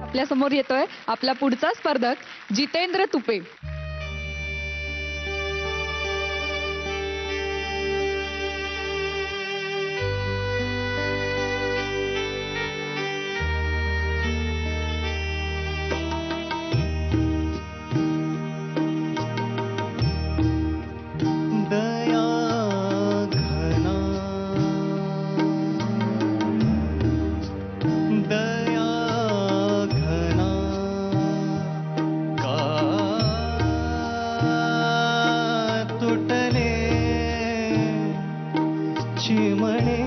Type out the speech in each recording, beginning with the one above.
आपल्या समोर येतोय आपला पुढचा स्पर्धक जितेंद्र तुपे. चिमणे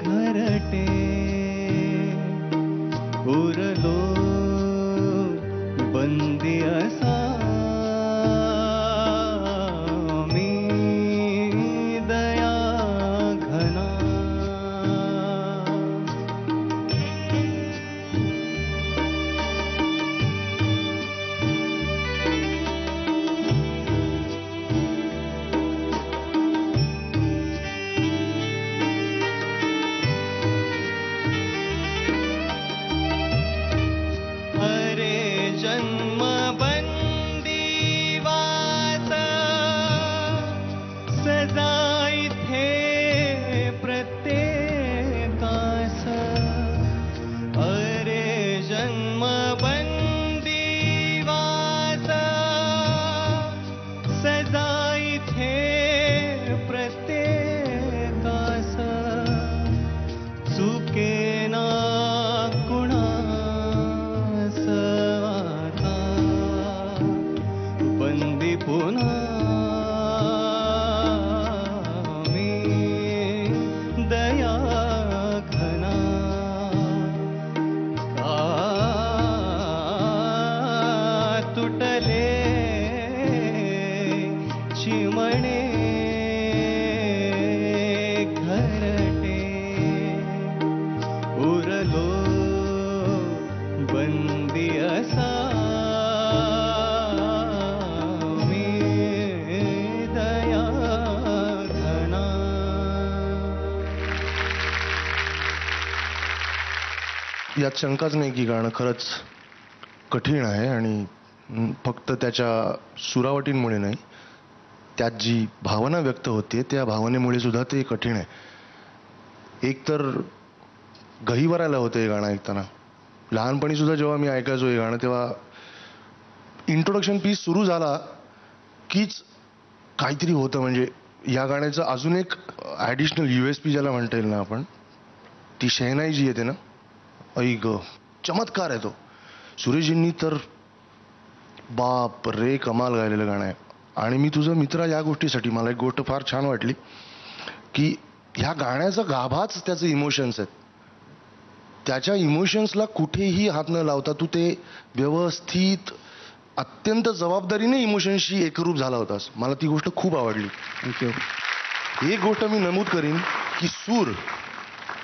घरटे उरलो बंदी असा मी दया घना. जन्म बंदीवास सजाई थे प्रत्येकास. अरे जन्म बंदीवास सजाई थे प्रत्येकास. चुके ना बंदी पुन्हा मी दया घना. का तुटले चिमणे घरटे उरलो बंदी असा यात शंकाच नाही की गाणं खरंच कठीण आहे आणि फक्त त्याच्या सुरावटींमुळे नाही, त्यात जी भावना व्यक्त होते त्या भावनेमुळे सुद्धा ते कठीण आहे. एक तर गहिवरायला होतं हे गाणं ऐकताना. लहानपणी सुद्धा जेव्हा मी ऐकायचो हे गाणं तेव्हा इंट्रोडक्शन पीस सुरू झाला कीच काहीतरी होतं. म्हणजे या गाण्याचं अजून एक ॲडिशनल USP ज्याला म्हणता येईल ना आपण, ती शहनाई जी येते ना, ऐक चमत्कार आहे तो. सुरेशजींनी तर बाप रे कमाल गायलेलं गाणं आहे. आणि मी तुझा मित्र या गोष्टीसाठी मला एक गोष्ट फार छान वाटली की ह्या गाण्याचा गाभाच त्याचे इमोशन्स आहेत. त्याच्या इमोशन्सला कुठेही हात न लावता तू ते व्यवस्थित अत्यंत जबाबदारीने इमोशन्सशी एकरूप झाला होतास. मला ती गोष्ट खूप आवडली. थँक्यू. एक गोष्ट मी नमूद करीन की सूर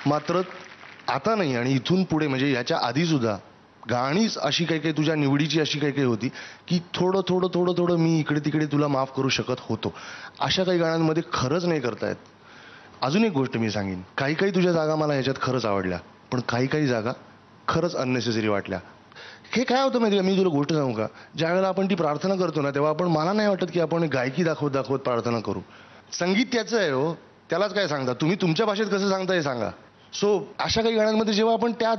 मात्र आता नाही आणि इथून पुढे म्हणजे याच्या आधी सुद्धा गाणीच अशी काही काही तुझ्या निवडीची अशी काही काही होती की थोडं थोडं थोडं थोडं मी इकडे तिकडे तुला माफ करू शकत होतो. अशा काही गाण्यांमध्ये खरंच नाही करतायत. अजून एक गोष्ट मी सांगेन, काही काही तुझ्या जागा मला ह्याच्यात खरंच आवडल्या, पण काही काही जागा खरंच अननेसेसरी वाटल्या. हे काय होतं माहिती का, मी तुला गोष्ट सांगू का, ज्या वेळेला आपण ती प्रार्थना करतो ना तेव्हा आपण, मला नाही वाटत की आपण गायकी दाखवत दाखवत प्रार्थना करू. संगीत त्याचं आहे हो, त्यालाच काय सांगता तुम्ही, तुमच्या भाषेत कसं सांगता हे सांगा. सो अशा काही गाण्यांमध्ये जेव्हा आपण त्या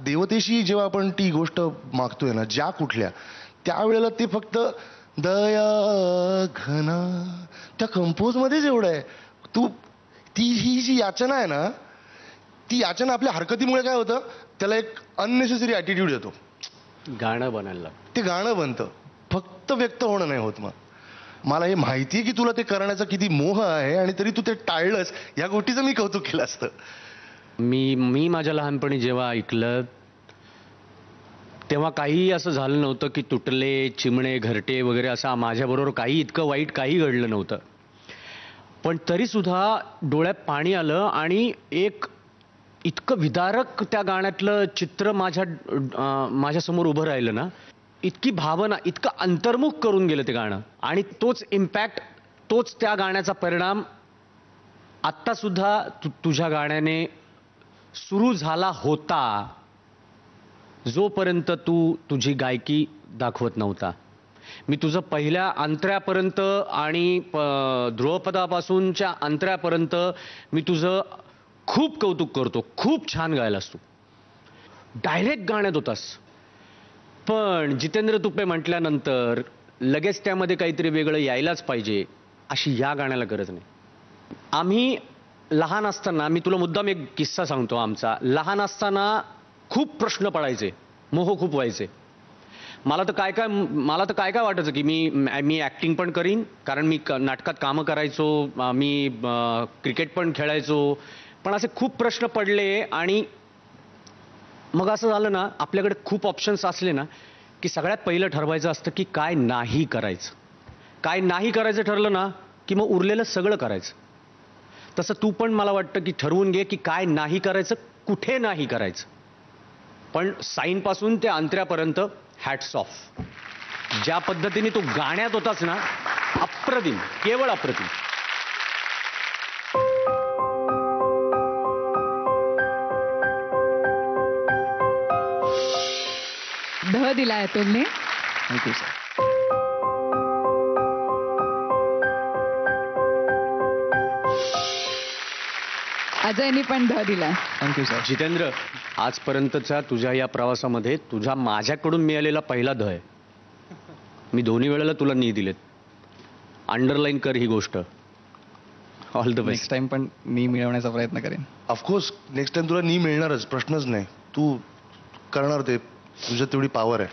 देवतेशी जेव्हा आपण ती गोष्ट मागतोय ना, ज्या कुठल्या, त्यावेळेला ते फक्त दया घना त्या कंपोजमध्येच एवढं आहे. तू ही जी याचना आहे ना, ती याचना आपल्या हरकतीमुळे काय होतं, त्याला एक अननेसेसरी ॲटिट्यूड येतो. गाणं बनायला ते गाणं बनतं, फक्त व्यक्त होणं नाही होत. मग मला हे माहिती आहे की तुला ते करण्याचा किती मोह आहे आणि तरी तू ते टाळलंस, या गोष्टीचं मी कौतुक केलं असतं. मी माझ्या लहानपणी जेव्हा ऐकलं तेव्हा काही असं झालं नव्हतं की तुटले चिमणे घरटे वगैरे असं माझ्याबरोबर काही इतकं वाईट काही घडलं नव्हतं. पण तरी सुद्धा डोळ्यात पाणी आलं आणि एक इतकं विदारक त्या गाण्यातलं चित्र माझ्यासमोर उभं राहिलं ना, इतकी भावना, इतकं अंतर्मुख करून गेलं ते गाणं. आणि तोच इम्पॅक्ट, तोच त्या गाण्याचा परिणाम आत्ता सुद्धा तुझ्या गाण्याने सुरू झाला होता जोपर्यंत तू तुझी गायकी दाखवत नव्हता. मी तुझं पहिल्या अंतऱ्यापर्यंत आणि ध्रुवपदापासूनच्या अंतऱ्यापर्यंत मी तुझं खूप कौतुक करतो. खूप छान गायलास तू, डायरेक्ट गाण्यात होतास. पण जितेंद्र तुपे म्हटल्यानंतर लगेच त्यामध्ये काहीतरी वेगळं यायलाच पाहिजे अशी या गाण्याला गरज नाही. आम्ही लहान असताना, मी तुला मुद्दाम एक किस्सा सांगतो आमचा. लहान असताना खूप प्रश्न पडायचे, मोह खूप व्हायचे. मला तर काय काय वाटायचं की मी ऍक्टिंग पण करीन, कारण मी नाटकात कामं करायचो, मी क्रिकेट पण खेळायचो. पण असे खूप प्रश्न पडले आणि मग असं झालं ना, आपल्याकडे खूप ऑप्शन्स असले ना, की सगळ्यात पहिलं ठरवायचं असतं की काय नाही करायचं. काय नाही करायचं ठरलं ना की मग उरलेलं सगळं करायचं. तसं तू पण मला वाटतं की ठरवून घे की काय नाही करायचं, कुठे नाही करायचं. पण साईनपासून ते अंतऱ्यापर्यंत हॅट्स ऑफ. ज्या पद्धतीने तू गाण्यात होतास ना, अप्रतिम, केवळ अप्रतिम. दिलाय अतुलने. Thank you sir. अजयनी पण दिलाय. Thank you sir. जितेंद्र, आजपर्यंतच्या तुझ्या या प्रवासामध्ये तुझा माझ्याकडून मिळालेला पहिला आहे. मी दोन्ही वेळेला तुला नी दिलेत. अंडरलाईन कर ही गोष्ट. All the best. Next time पण मी मिळवण्याचा प्रयत्न करेन. ऑफकोर्स नेक्स्ट टाइम तुला नी मिळणारच, प्रश्नच नाही. तू करणार ते, तुझ्यात तेवढी पॉवर आहे.